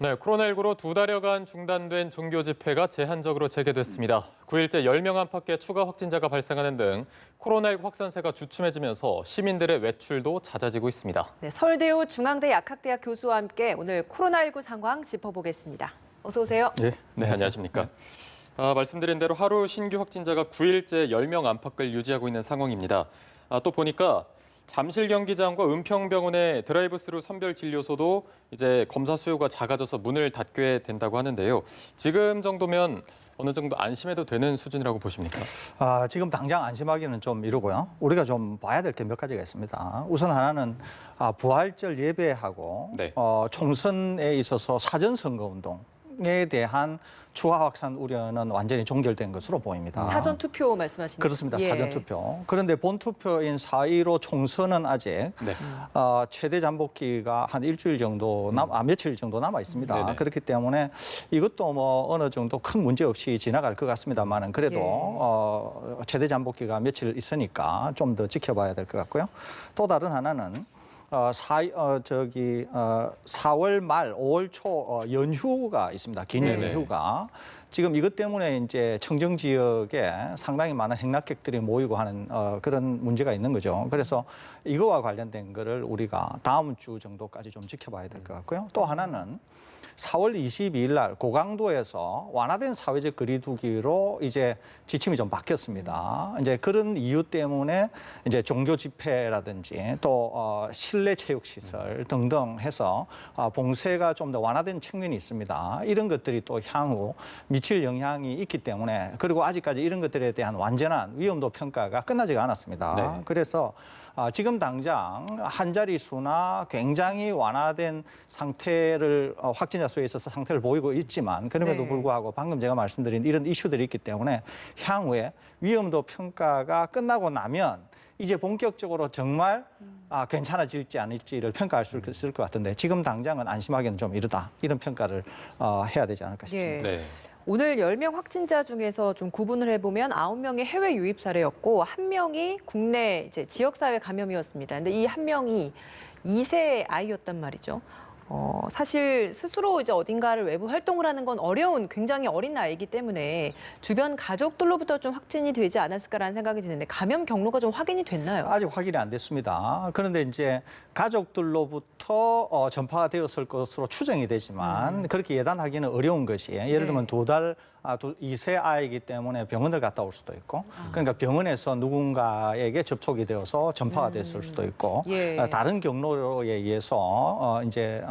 네, 코로나19로 2달여간 중단된 종교 집회가 제한적으로 재개됐습니다. 9일째 10명 안팎의 추가 확진자가 발생하는 등 코로나19 확산세가 주춤해지면서 시민들의 외출도 잦아지고 있습니다. 네, 서울대우 중앙대 약학대학 교수와 함께 오늘 코로나19 상황 짚어보겠습니다. 어서 오세요. 네, 안녕하십니까. 말씀드린 대로 하루 신규 확진자가 9일째 10명 안팎을 유지하고 있는 상황입니다. 또 보니까 잠실 경기장과 은평병원의 드라이브스루 선별 진료소도 이제 검사 수요가 작아져서 문을 닫게 된다고 하는데요. 지금 정도면 어느 정도 안심해도 되는 수준이라고 보십니까? 지금 당장 안심하기는 좀 이르고요. 우리가 좀 봐야 될 게 몇 가지가 있습니다. 우선 하나는 부활절 예배하고 네. 총선에 있어서 사전선거운동에 대한 추가 확산 우려는 완전히 종결된 것으로 보입니다. 사전 투표 말씀하시는 거죠? 그렇습니다. 사전 투표. 그런데 본 투표인 4.15 총선은 아직 네. 최대 잠복기가 한 일주일 정도 며칠 정도 남아 있습니다. 네네. 그렇기 때문에 이것도 뭐 어느 정도 큰 문제 없이 지나갈 것 같습니다만은 그래도 최대 잠복기가 며칠 있으니까 좀 더 지켜봐야 될 것 같고요. 또 다른 하나는 4월 말, 5월 초 연휴가 있습니다. 긴 네네. 연휴가. 지금 이것 때문에 이제 청정 지역에 상당히 많은 행락객들이 모이고 하는 그런 문제가 있는 거죠. 그래서 이거와 관련된 거를 우리가 다음 주 정도까지 좀 지켜봐야 될 것 같고요. 또 하나는 4월 22일 날 고강도에서 완화된 사회적 거리두기로 이제 지침이 좀 바뀌었습니다. 이제 그런 이유 때문에 이제 종교 집회라든지 또 실내 체육 시설 등등 해서 봉쇄가 좀 더 완화된 측면이 있습니다. 이런 것들이 또 향후 미칠 영향이 있기 때문에 그리고 아직까지 이런 것들에 대한 완전한 위험도 평가가 끝나지가 않았습니다. 네. 그래서 지금 당장 한 자릿수나 굉장히 완화된 상태를 확진자 수에 있어서 상태를 보이고 있지만 그럼에도 네. 불구하고 방금 제가 말씀드린 이런 이슈들이 있기 때문에 향후에 위험도 평가가 끝나고 나면 이제 본격적으로 정말 괜찮아질지 아닐지를 평가할 수 있을 것 같은데 지금 당장은 안심하기는 좀 이르다. 이런 평가를 해야 되지 않을까 싶습니다. 네. 오늘 10명 확진자 중에서 좀 구분을 해보면 9명이 해외 유입 사례였고 1명이 국내 이제 지역사회 감염이었습니다. 근데 이 1명이 2세 아이였단 말이죠. 사실 스스로 이제 어딘가를 외부 활동을 하는 건 어려운 굉장히 어린 나이이기 때문에 주변 가족들로부터 좀 확진이 되지 않았을까라는 생각이 드는데 감염 경로가 좀 확인이 됐나요? 아직 확인이 안 됐습니다. 그런데 이제 가족들로부터 전파가 되었을 것으로 추정이 되지만 그렇게 예단하기는 어려운 것이 예를 들면 네. 2세 아이이기 때문에 병원을 갔다 올 수도 있고 그러니까 병원에서 누군가에게 접촉이 되어서 전파가 됐을 수도 있고 예. 다른 경로에 의해서 이제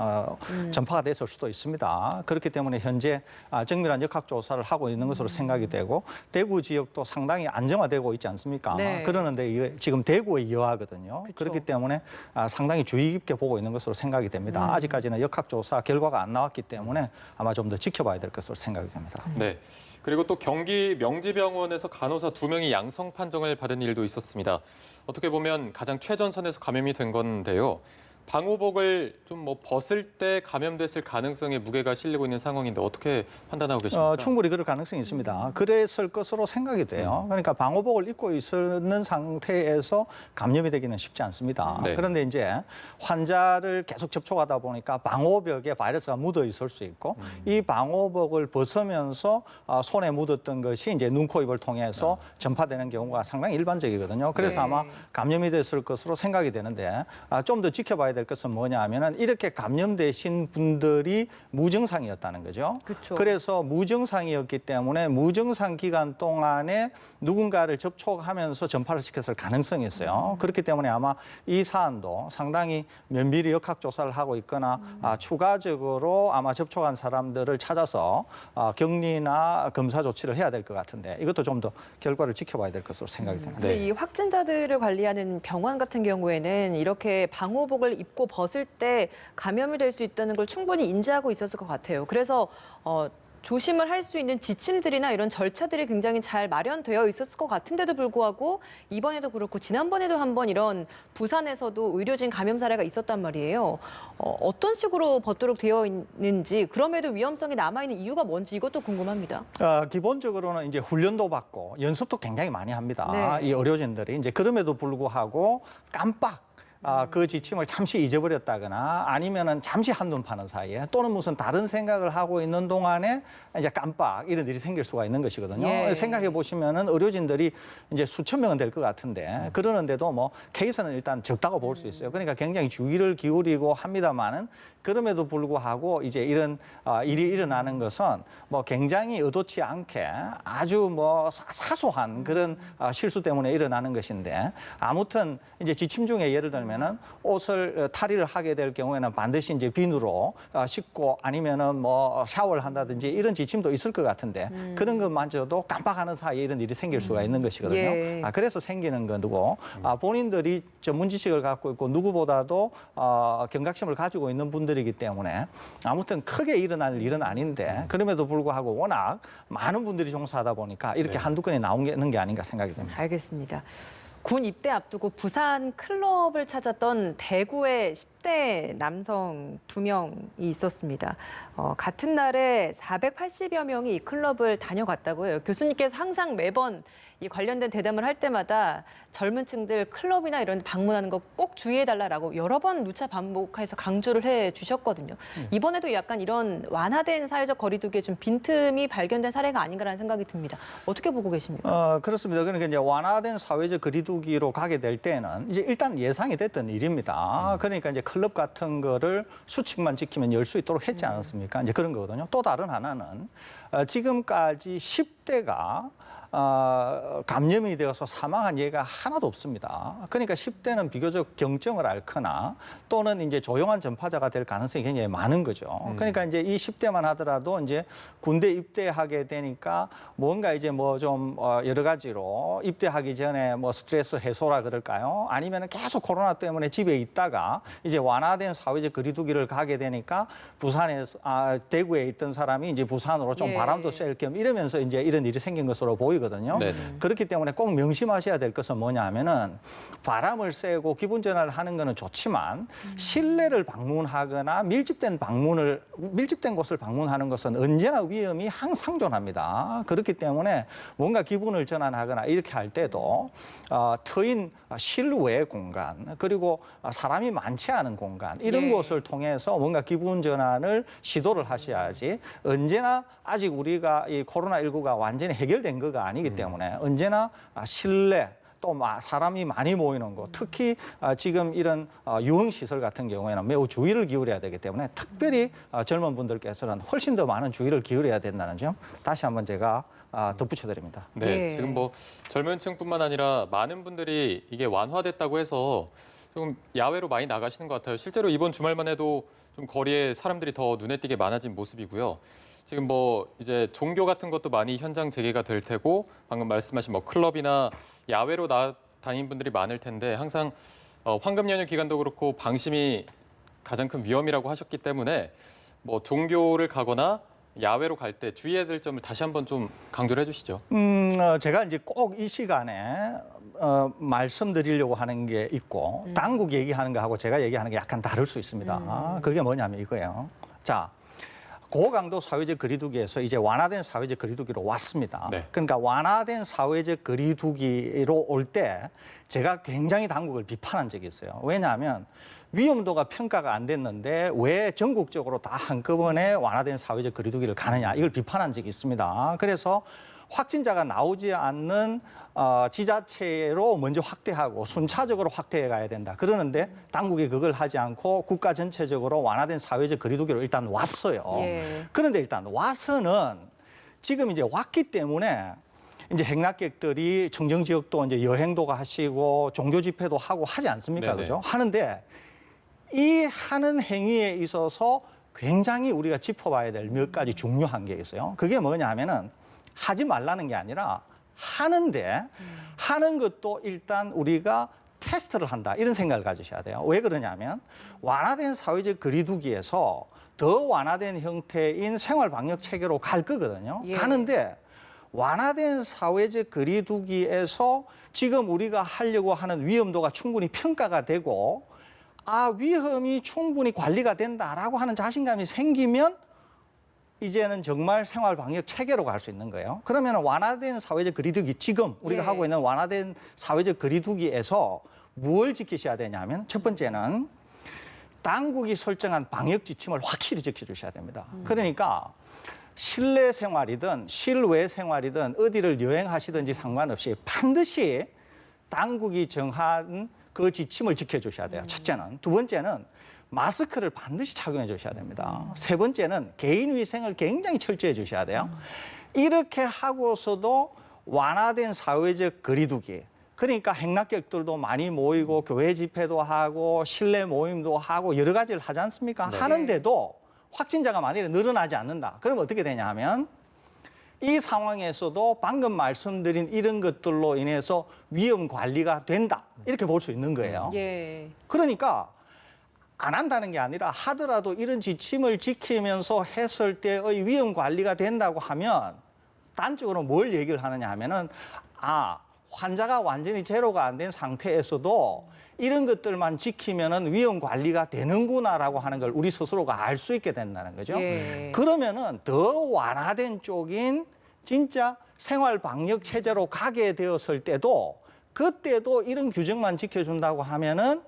전파가 됐을 수도 있습니다. 그렇기 때문에 현재 정밀한 역학 조사를 하고 있는 것으로 생각이 되고 대구 지역도 상당히 안정화되고 있지 않습니까? 네. 그러는데 이게 지금 대구의 여하거든요. 그쵸. 그렇기 때문에 상당히 주의 깊게 보고 있는 것으로 생각이 됩니다. 아직까지는 역학 조사 결과가 안 나왔기 때문에 아마 좀 더 지켜봐야 될 것으로 생각이 됩니다. 네. 그리고 또 경기 명지병원에서 간호사 2명이 양성 판정을 받은 일도 있었습니다. 어떻게 보면 가장 최전선에서 감염이 된 건데요. 방호복을 좀 벗을 때 감염됐을 가능성에 무게가 실리고 있는 상황인데 어떻게 판단하고 계십니까? 충분히 그럴 가능성이 있습니다. 그랬을 것으로 생각이 돼요. 그러니까 방호복을 입고 있는 상태에서 감염이 되기는 쉽지 않습니다. 네. 그런데 이제 환자를 계속 접촉하다 보니까 방호벽에 바이러스가 묻어 있을 수 있고 이 방호복을 벗으면서 손에 묻었던 것이 이제 눈, 코, 입을 통해서 전파되는 경우가 상당히 일반적이거든요. 그래서 네. 아마 감염이 됐을 것으로 생각이 되는데 좀 더 지켜봐야 될 것은 뭐냐 하면은 이렇게 감염되신 분들이 무증상이었다는 거죠. 그쵸. 그래서 무증상이었기 때문에 무증상 기간 동안에 누군가를 접촉하면서 전파를 시켰을 가능성이 있어요. 그렇기 때문에 아마 이 사안도 상당히 면밀히 역학 조사를 하고 있거나 추가적으로 아마 접촉한 사람들을 찾아서 격리나 검사 조치를 해야 될 것 같은데 이것도 좀 더 결과를 지켜봐야 될 것으로 생각이 됩니다. 근데 네. 이 확진자들을 관리하는 병원 같은 경우에는 이렇게 방호복을 입고 벗을 때 감염이 될 수 있다는 걸 충분히 인지하고 있었을 것 같아요. 그래서 조심을 할 수 있는 지침들이나 이런 절차들이 굉장히 잘 마련되어 있었을 것 같은데도 불구하고 이번에도 그렇고 지난번에도 한번 이런 부산에서도 의료진 감염 사례가 있었단 말이에요. 어떤 식으로 벗도록 되어 있는지 그럼에도 위험성이 남아있는 이유가 뭔지 이것도 궁금합니다. 기본적으로는 이제 훈련도 받고 연습도 굉장히 많이 합니다. 네. 이 의료진들이 이제 그럼에도 불구하고 깜빡 그 지침을 잠시 잊어버렸다거나 아니면은 잠시 한눈 파는 사이에 또는 무슨 다른 생각을 하고 있는 동안에 이제 깜빡 이런 일이 생길 수가 있는 것이거든요. 예. 생각해 보시면은 의료진들이 이제 수천 명은 될 것 같은데 그러는데도 뭐 케이스는 일단 적다고 볼 수 있어요. 그러니까 굉장히 주의를 기울이고 합니다만은 그럼에도 불구하고 이제 이런 일이 일어나는 것은 뭐 굉장히 의도치 않게 아주 뭐 사소한 그런 실수 때문에 일어나는 것인데 아무튼 이제 지침 중에 예를 들면은 옷을 탈의를 하게 될 경우에는 반드시 이제 비누로 씻고 아니면은 뭐 샤워를 한다든지 이런 지침도 있을 것 같은데 그런 것만저도 깜빡하는 사이에 이런 일이 생길 수가 있는 것이거든요. 예. 그래서 생기는 거고 본인들이 전문 지식을 갖고 있고 누구보다도 경각심을 가지고 있는 분들이기 때문에 아무튼 크게 일어날 일은 아닌데 그럼에도 불구하고 워낙 많은 분들이 종사하다 보니까 이렇게 네. 한두 건이 나오는 게 아닌가 생각이 됩니다. 알겠습니다. 군 입대 앞두고 부산 클럽을 찾았던 대구의 10대 남성 2명이 있었습니다. 같은 날에 480여 명이 이 클럽을 다녀갔다고 해요. 교수님께서 항상 매번 이 관련된 대담을 할 때마다 젊은 층들 클럽이나 이런 데 방문하는 거 꼭 주의해달라고 여러 번 누차 반복해서 강조를 해주셨거든요. 이번에도 약간 이런 완화된 사회적 거리두기에 좀 빈틈이 발견된 사례가 아닌가라는 생각이 듭니다. 어떻게 보고 계십니까? 그렇습니다. 그러니까 이제 완화된 사회적 거리두기로 가게 될 때는 이제 일단 예상이 됐던 일입니다. 그러니까 이제 클럽 같은 거를 수칙만 지키면 열 수 있도록 했지 않았습니까? 이제 그런 거거든요. 또 다른 하나는 지금까지 10대가 감염이 되어서 사망한 예가 하나도 없습니다. 그러니까 10대는 비교적 경증을 앓거나 또는 이제 조용한 전파자가 될 가능성이 굉장히 많은 거죠. 그러니까 이제 이 10대만 하더라도 이제 군대 입대하게 되니까 뭔가 이제 뭐 좀 여러 가지로 입대하기 전에 뭐 스트레스 해소라 그럴까요? 아니면 계속 코로나 때문에 집에 있다가 이제 완화된 사회적 거리두기를 가게 되니까 부산에서 대구에 있던 사람이 이제 부산으로 좀 예. 바람도 쐴 겸 이러면서 이제 이런 일이 생긴 것으로 보이거든요. 네네. 그렇기 때문에 꼭 명심하셔야 될 것은 뭐냐 하면은 바람을 쐬고 기분 전환을 하는 거는 좋지만 실내를 방문하거나 밀집된 곳을 방문하는 것은 언제나 위험이 항상존합니다. 그렇기 때문에 뭔가 기분을 전환하거나 이렇게 할 때도 트인 실외 공간 그리고 사람이 많지 않은 공간 이런 예. 곳을 통해서 뭔가 기분 전환을 시도를 하셔야지 언제나 아직 우리가 이 코로나19가 완전히 해결된 거가 아니기 때문에 언제나 실내 또 사람이 많이 모이는 곳, 특히 지금 이런 유흥시설 같은 경우에는 매우 주의를 기울여야 되기 때문에 특별히 젊은 분들께서는 훨씬 더 많은 주의를 기울여야 된다는 점 다시 한번 제가 덧붙여드립니다. 네, 예. 지금 뭐 젊은 층뿐만 아니라 많은 분들이 이게 완화됐다고 해서 좀 야외로 많이 나가시는 것 같아요. 실제로 이번 주말만 해도 좀 거리에 사람들이 더 눈에 띄게 많아진 모습이고요. 지금 뭐 이제 종교 같은 것도 많이 현장 재개가 될 테고 방금 말씀하신 뭐 클럽이나 야외로 다닌 분들이 많을 텐데 항상 황금 연휴 기간도 그렇고 방심이 가장 큰 위험이라고 하셨기 때문에 뭐 종교를 가거나 야외로 갈 때 주의해야 될 점을 다시 한번 좀 강조를 해주시죠. 제가 이제 꼭 이 시간에 말씀드리려고 하는 게 있고 당국 얘기하는 거하고 제가 얘기하는 게 약간 다를 수 있습니다. 그게 뭐냐면 이거예요. 자, 고강도 사회적 거리두기에서 이제 완화된 사회적 거리두기로 왔습니다. 네. 그러니까 완화된 사회적 거리두기로 올 때 제가 굉장히 당국을 비판한 적이 있어요. 왜냐하면 위험도가 평가가 안 됐는데 왜 전국적으로 다 한꺼번에 완화된 사회적 거리두기를 가느냐 이걸 비판한 적이 있습니다. 그래서 확진자가 나오지 않는 지자체로 먼저 확대하고 순차적으로 확대해 가야 된다. 그러는데 당국이 그걸 하지 않고 국가 전체적으로 완화된 사회적 거리두기로 일단 왔어요. 예. 그런데 일단 와서는 지금 이제 왔기 때문에 이제 행락객들이 청정 지역도 이제 여행도 하시고 종교 집회도 하고 하지 않습니까? 네네. 그죠? 하는데 이 하는 행위에 있어서 굉장히 우리가 짚어봐야 될 몇 가지 중요한 게 있어요. 그게 뭐냐면은 하지 말라는 게 아니라 하는데 하는 것도 일단 우리가 테스트를 한다 이런 생각을 가지셔야 돼요. 왜 그러냐면 완화된 사회적 거리두기에서 더 완화된 형태인 생활 방역 체계로 갈 거거든요. 예. 가는데 완화된 사회적 거리두기에서 지금 우리가 하려고 하는 위험도가 충분히 평가가 되고 위험이 충분히 관리가 된다라고 하는 자신감이 생기면 이제는 정말 생활 방역 체계로 갈 수 있는 거예요. 그러면 완화된 사회적 거리두기 지금 우리가 예. 하고 있는 완화된 사회적 거리두기에서 뭘 지키셔야 되냐면 첫 번째는 당국이 설정한 방역 지침을 확실히 지켜주셔야 됩니다. 그러니까 실내 생활이든 실외 생활이든 어디를 여행하시든지 상관없이 반드시 당국이 정한 그 지침을 지켜주셔야 돼요. 첫째는. 두 번째는 마스크를 반드시 착용해 주셔야 됩니다. 세 번째는 개인 위생을 굉장히 철저히 해 주셔야 돼요. 이렇게 하고서도 완화된 사회적 거리두기, 그러니까 행락객들도 많이 모이고 교회 집회도 하고 실내 모임도 하고 여러 가지를 하지 않습니까? 네. 하는데도 확진자가 만약에 늘어나지 않는다. 그러면 어떻게 되냐 하면 이 상황에서도 방금 말씀드린 이런 것들로 인해서 위험 관리가 된다. 이렇게 볼 수 있는 거예요. 예. 그러니까 안 한다는 게 아니라 하더라도 이런 지침을 지키면서 했을 때의 위험 관리가 된다고 하면 단적으로 뭘 얘기를 하느냐 하면은 환자가 완전히 제로가 안 된 상태에서도 이런 것들만 지키면은 위험 관리가 되는구나라고 하는 걸 우리 스스로가 알 수 있게 된다는 거죠. 예. 그러면은 더 완화된 쪽인 진짜 생활 방역 체제로 가게 되었을 때도 그때도 이런 규정만 지켜준다고 하면은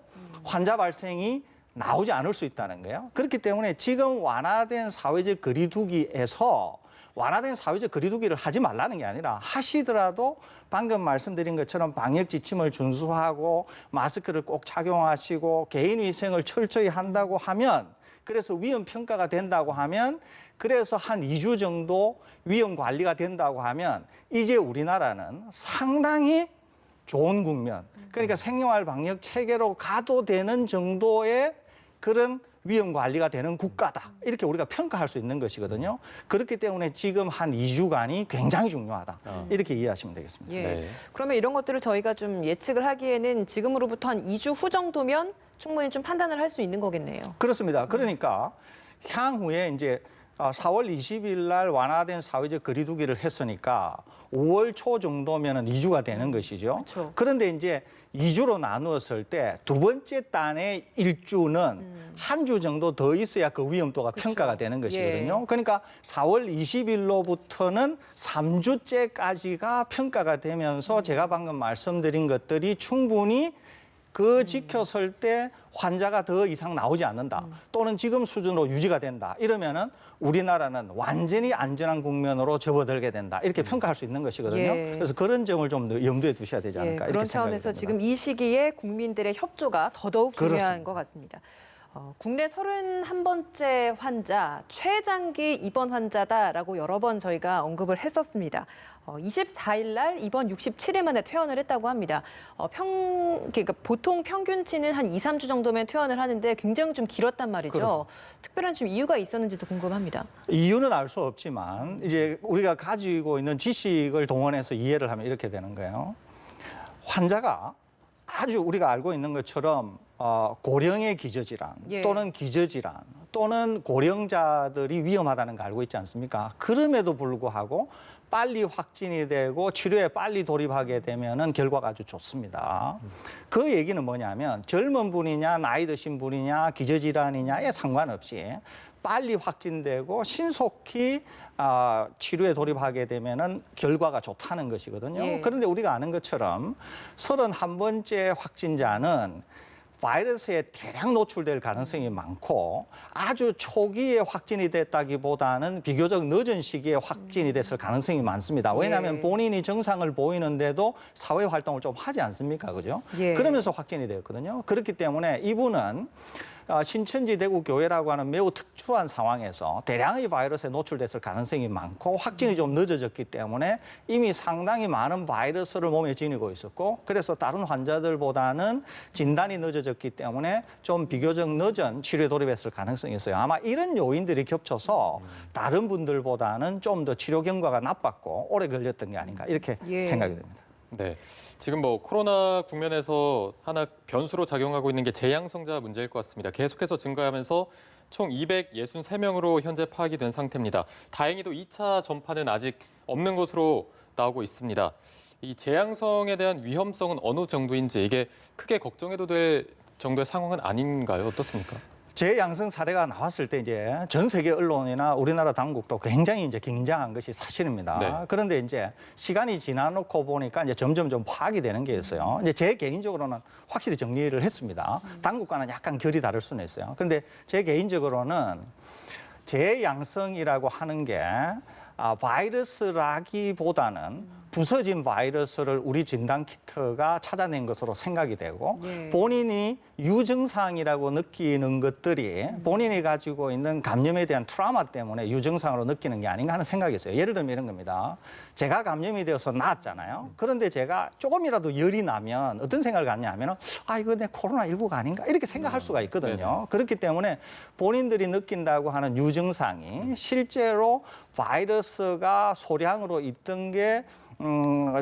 환자 발생이 나오지 않을 수 있다는 거예요. 그렇기 때문에 지금 완화된 사회적 거리두기에서 완화된 사회적 거리두기를 하지 말라는 게 아니라 하시더라도 방금 말씀드린 것처럼 방역 지침을 준수하고 마스크를 꼭 착용하시고 개인 위생을 철저히 한다고 하면 그래서 위험 평가가 된다고 하면 그래서 한 2주 정도 위험 관리가 된다고 하면 이제 우리나라는 상당히 좋은 국면, 그러니까 생활 방역 체계로 가도 되는 정도의 그런 위험 관리가 되는 국가다. 이렇게 우리가 평가할 수 있는 것이거든요. 그렇기 때문에 지금 한 2주간이 굉장히 중요하다. 이렇게 이해하시면 되겠습니다. 예. 네. 그러면 이런 것들을 저희가 좀 예측을 하기에는 지금으로부터 한 2주 후 정도면 충분히 좀 판단을 할 수 있는 거겠네요. 그렇습니다. 그러니까 향후에 이제 4월 20일 날 완화된 사회적 거리두기를 했으니까 5월 초 정도면은 2주가 되는 것이죠. 그렇죠. 그런데 이제 2주로 나누었을 때 두 번째 단의 1주는 한 주 정도 더 있어야 그 위험도가 평가가 되는 것이거든요. 예. 그러니까 4월 20일로부터는 3주째까지가 평가가 되면서 제가 방금 말씀드린 것들이 충분히 그 지켰을 때 환자가 더 이상 나오지 않는다. 또는 지금 수준으로 유지가 된다. 이러면은 우리나라는 완전히 안전한 국면으로 접어들게 된다. 이렇게 평가할 수 있는 것이거든요. 예. 그래서 그런 점을 좀 염두에 두셔야 되지 않을까. 그런 이렇게 생각이 차원에서 듭니다. 지금 이 시기에 국민들의 협조가 더더욱 중요한 그렇습니다. 것 같습니다. 국내 31번째 환자, 최장기 입원 환자다라고 여러 번 저희가 언급을 했었습니다. 24일 날 입원 67일 만에 퇴원을 했다고 합니다. 그러니까 보통 평균치는 한 2, 3주 정도면 퇴원을 하는데 굉장히 좀 길었단 말이죠. 그렇습니다. 특별한 좀 이유가 있었는지도 궁금합니다. 이유는 알 수 없지만 이제 우리가 가지고 있는 지식을 동원해서 이해를 하면 이렇게 되는 거예요. 환자가 아주 우리가 알고 있는 것처럼 고령의 기저질환 예. 또는 기저질환 또는 고령자들이 위험하다는 거 알고 있지 않습니까? 그럼에도 불구하고 빨리 확진이 되고 치료에 빨리 돌입하게 되면은 결과가 아주 좋습니다. 그 얘기는 뭐냐면 젊은 분이냐 나이 드신 분이냐 기저질환이냐에 상관없이 빨리 확진되고 신속히 치료에 돌입하게 되면은 결과가 좋다는 것이거든요. 예. 그런데 우리가 아는 것처럼 31번째 확진자는 바이러스에 대량 노출될 가능성이 많고 아주 초기에 확진이 됐다기보다는 비교적 늦은 시기에 확진이 됐을 가능성이 많습니다. 왜냐하면 예. 본인이 정상을 보이는데도 사회 활동을 좀 하지 않습니까? 그죠? 예. 그러면서 확진이 되었거든요. 그렇기 때문에 이분은 신천지 대구 교회라고 하는 매우 특殊한 상황에서 대량의 바이러스에 노출됐을 가능성이 많고 확진이 좀 늦어졌기 때문에 이미 상당히 많은 바이러스를 몸에 지니고 있었고 그래서 다른 환자들보다는 진단이 늦어졌기 때문에 좀 비교적 늦은 치료에 돌입했을 가능성이 있어요. 아마 이런 요인들이 겹쳐서 다른 분들보다는 좀 더 치료 경과가 나빴고 오래 걸렸던 게 아닌가 이렇게 예. 생각이 됩니다. 네, 지금 코로나 국면에서 하나 변수로 작용하고 있는 게 재양성자 문제일 것 같습니다. 계속해서 증가하면서 총 263명으로 현재 파악이 된 상태입니다. 다행히도 2차 전파는 아직 없는 것으로 나오고 있습니다. 이 재양성에 대한 위험성은 어느 정도인지 이게 크게 걱정해도 될 정도의 상황은 아닌가요? 어떻습니까? 재양성 사례가 나왔을 때 이제 전 세계 언론이나 우리나라 당국도 굉장히 이제 긴장한 것이 사실입니다. 네. 그런데 이제 시간이 지나놓고 보니까 이제 점점 좀 파악이 되는 게 있어요. 이제 제 개인적으로는 확실히 정리를 했습니다. 당국과는 약간 결이 다를 수는 있어요. 그런데 제 개인적으로는 재양성이라고 하는 게 바이러스라기보다는 부서진 바이러스를 우리 진단 키트가 찾아낸 것으로 생각이 되고 예. 본인이 유증상이라고 느끼는 것들이 본인이 가지고 있는 감염에 대한 트라우마 때문에 유증상으로 느끼는 게 아닌가 하는 생각이 있어요. 예를 들면 이런 겁니다. 제가 감염이 되어서 나았잖아요. 그런데 제가 조금이라도 열이 나면 어떤 생각을 갖냐 하면 이거 내 코로나19가 아닌가 이렇게 생각할 수가 있거든요. 그렇기 때문에 본인들이 느낀다고 하는 유증상이 실제로 바이러스가 소량으로 있던 게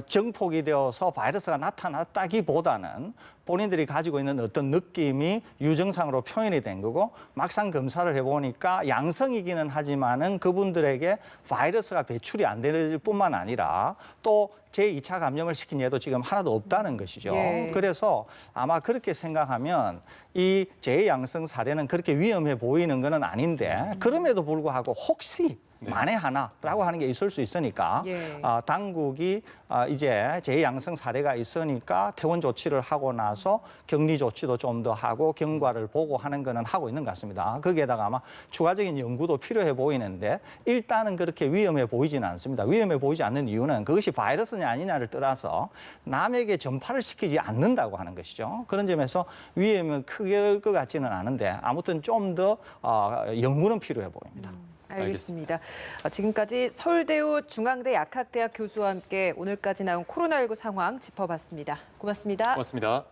정폭이 되어서 바이러스가 나타났다기보다는 본인들이 가지고 있는 어떤 느낌이 유증상으로 표현이 된 거고 막상 검사를 해보니까 양성이기는 하지만은 그분들에게 바이러스가 배출이 안 될 뿐만 아니라 또 제2차 감염을 시킨 예도 지금 하나도 없다는 것이죠. 예. 그래서 아마 그렇게 생각하면 이 재양성 사례는 그렇게 위험해 보이는 건 아닌데 그럼에도 불구하고 혹시 만에 하나라고 하는 게 있을 수 있으니까 예. 당국이 이제 재양성 사례가 있으니까 퇴원 조치를 하고 나서 격리 조치도 좀 더 하고 경과를 보고 하는 거는 하고 있는 것 같습니다. 거기에다가 아마 추가적인 연구도 필요해 보이는데 일단은 그렇게 위험해 보이지는 않습니다. 위험해 보이지 않는 이유는 그것이 바이러스냐 아니냐를 떠나서 남에게 전파를 시키지 않는다고 하는 것이죠. 그런 점에서 위험은 크게 것 같지는 않은데 아무튼 좀 더 연구는 필요해 보입니다. 알겠습니다. 지금까지 서울대우 중앙대 약학대학 교수와 함께 오늘까지 나온 코로나19 상황 짚어봤습니다. 고맙습니다. 고맙습니다.